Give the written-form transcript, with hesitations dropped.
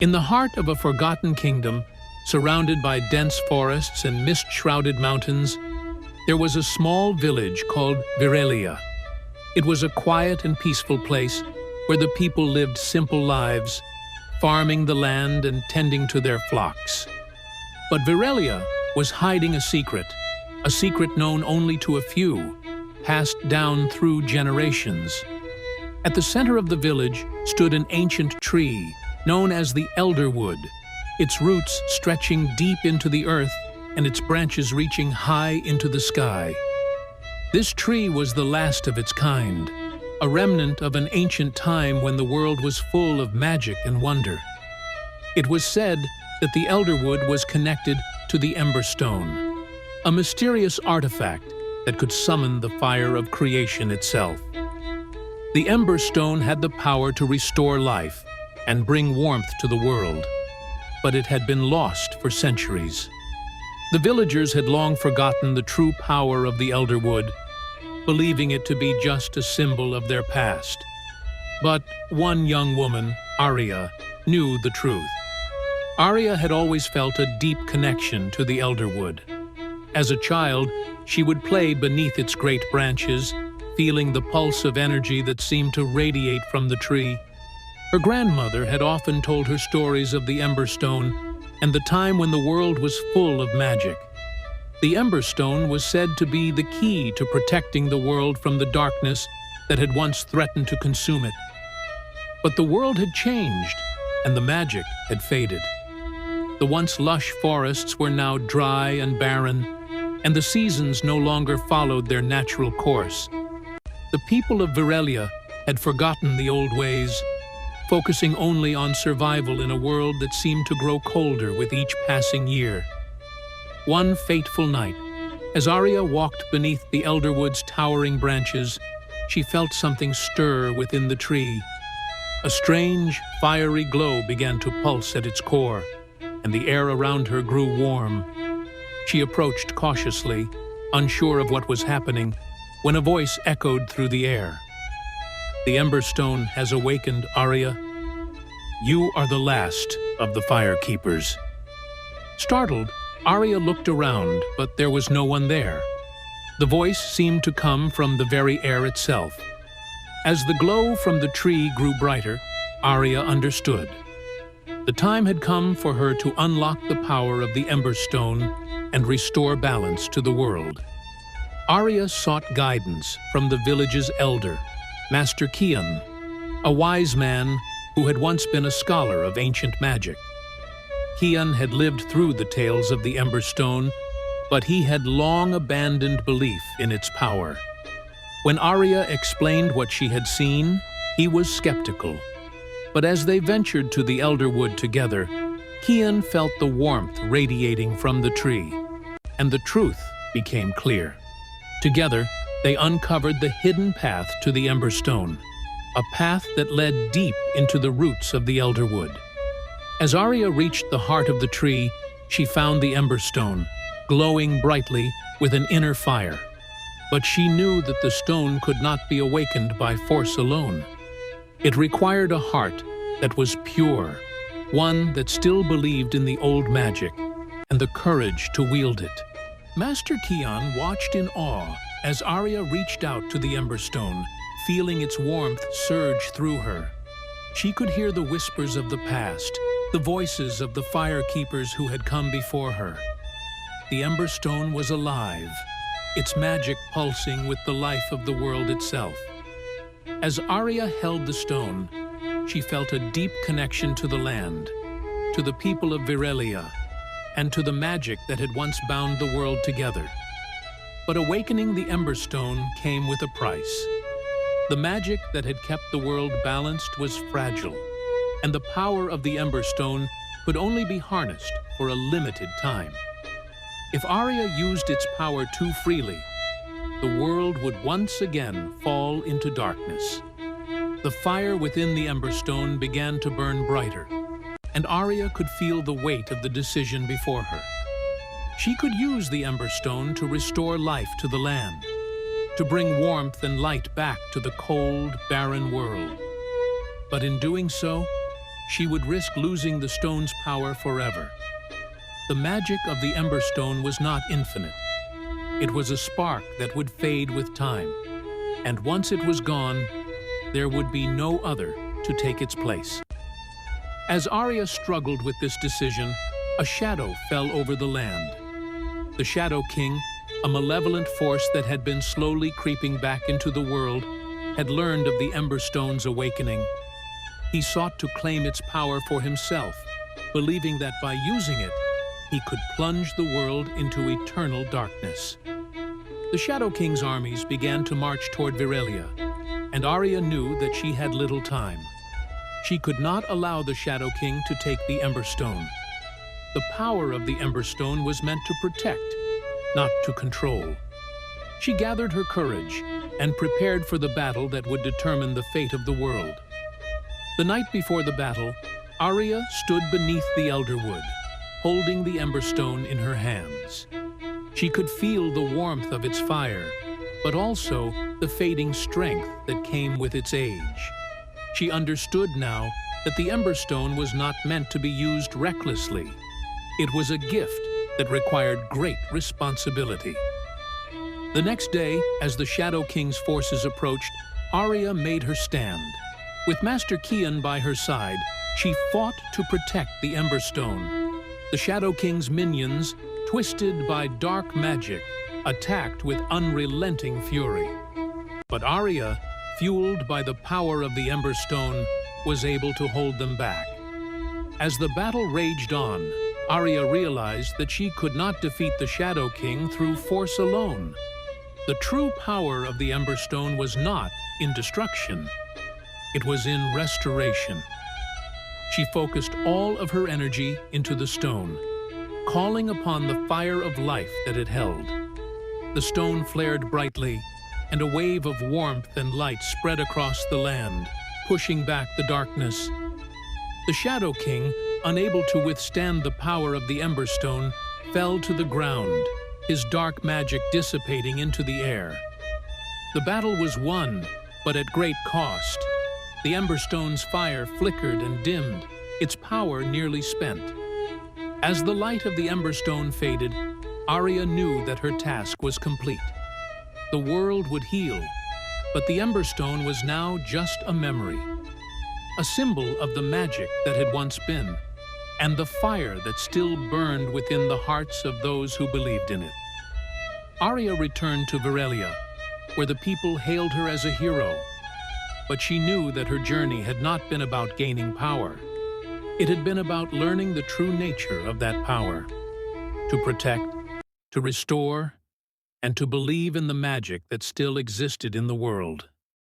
In the heart of a forgotten kingdom, surrounded by dense forests and mist-shrouded mountains, there was a small village called Virelia. It was a quiet and peaceful place where the people lived simple lives, farming the land and tending to their flocks. But Virelia was hiding a secret known only to a few, passed down through generations. At the center of the village stood an ancient tree known as the Elderwood, its roots stretching deep into the earth and its branches reaching high into the sky. This tree was the last of its kind, a remnant of an ancient time when the world was full of magic and wonder. It was said that the Elderwood was connected to the Emberstone, a mysterious artifact that could summon the fire of creation itself. The Emberstone had the power to restore life and bring warmth to the world, but it had been lost for centuries. The villagers had long forgotten the true power of the Elderwood, believing it to be just a symbol of their past. But one young woman, Aria, knew the truth. Aria had always felt a deep connection to the Elderwood. As a child, she would play beneath its great branches, feeling the pulse of energy that seemed to radiate from the tree. Her grandmother had often told her stories of the Emberstone and the time when the world was full of magic. The Emberstone was said to be the key to protecting the world from the darkness that had once threatened to consume it. But the world had changed, and the magic had faded. The once lush forests were now dry and barren, and the seasons no longer followed their natural course. The people of Virelia had forgotten the old ways, focusing only on survival in a world that seemed to grow colder with each passing year. One fateful night, as Aria walked beneath the Elderwood's towering branches, she felt something stir within the tree. A strange, fiery glow began to pulse at its core, and the air around her grew warm. She approached cautiously, unsure of what was happening, when a voice echoed through the air. "The Emberstone has awakened, Aria. You are the last of the Firekeepers." Startled, Aria looked around, but there was no one there. The voice seemed to come from the very air itself. As the glow from the tree grew brighter, Aria understood. The time had come for her to unlock the power of the Emberstone and restore balance to the world. Aria sought guidance from the village's elder, Master Kian, a wise man who had once been a scholar of ancient magic. Kian had lived through the tales of the Emberstone, but he had long abandoned belief in its power. When Aria explained what she had seen, he was skeptical. But as they ventured to the Elderwood together, Kian felt the warmth radiating from the tree, and the truth became clear. Together, they uncovered the hidden path to the Emberstone, a path that led deep into the roots of the Elderwood. As Aria reached the heart of the tree, she found the Emberstone, glowing brightly with an inner fire. But she knew that the stone could not be awakened by force alone. It required a heart that was pure, one that still believed in the old magic, and the courage to wield it. Master Kian watched in awe as Aria reached out to the Emberstone, feeling its warmth surge through her. She could hear the whispers of the past, the voices of the Firekeepers who had come before her. The Emberstone was alive, its magic pulsing with the life of the world itself. As Aria held the stone, she felt a deep connection to the land, to the people of Virelia, and to the magic that had once bound the world together. But awakening the Emberstone came with a price. The magic that had kept the world balanced was fragile, and the power of the Emberstone could only be harnessed for a limited time. If Aria used its power too freely, the world would once again fall into darkness. The fire within the Emberstone began to burn brighter, and Aria could feel the weight of the decision before her. She could use the Emberstone to restore life to the land, to bring warmth and light back to the cold, barren world. But in doing so, she would risk losing the stone's power forever. The magic of the Emberstone was not infinite. It was a spark that would fade with time, and once it was gone, there would be no other to take its place. As Aria struggled with this decision, a shadow fell over the land. The Shadow King, a malevolent force that had been slowly creeping back into the world, had learned of the Emberstone's awakening. He sought to claim its power for himself, believing that by using it, he could plunge the world into eternal darkness. The Shadow King's armies began to march toward Virelia, and Aria knew that she had little time. She could not allow the Shadow King to take the Emberstone. The power of the Emberstone was meant to protect, not to control. She gathered her courage and prepared for the battle that would determine the fate of the world. The night before the battle, Aria stood beneath the Elderwood, holding the Emberstone in her hands. She could feel the warmth of its fire, but also the fading strength that came with its age. She understood now that the Emberstone was not meant to be used recklessly. It was a gift that required great responsibility. The next day, as the Shadow King's forces approached, Aria made her stand. With Master Kian by her side, she fought to protect the Emberstone. The Shadow King's minions, twisted by dark magic, attacked with unrelenting fury. But Aria, fueled by the power of the Emberstone, was able to hold them back. As the battle raged on, Aria realized that she could not defeat the Shadow King through force alone. The true power of the Emberstone was not in destruction. It was in restoration. She focused all of her energy into the stone, calling upon the fire of life that it held. The stone flared brightly, and a wave of warmth and light spread across the land, pushing back the darkness. The Shadow King, unable to withstand the power of the Emberstone, fell to the ground, his dark magic dissipating into the air. The battle was won, but at great cost. The Emberstone's fire flickered and dimmed, its power nearly spent. As the light of the Emberstone faded, Aria knew that her task was complete. The world would heal, but the Emberstone was now just a memory, a symbol of the magic that had once been, and the fire that still burned within the hearts of those who believed in it. Aria returned to Virelia, where the people hailed her as a hero, but she knew that her journey had not been about gaining power. It had been about learning the true nature of that power, to protect, to restore, and to believe in the magic that still existed in the world.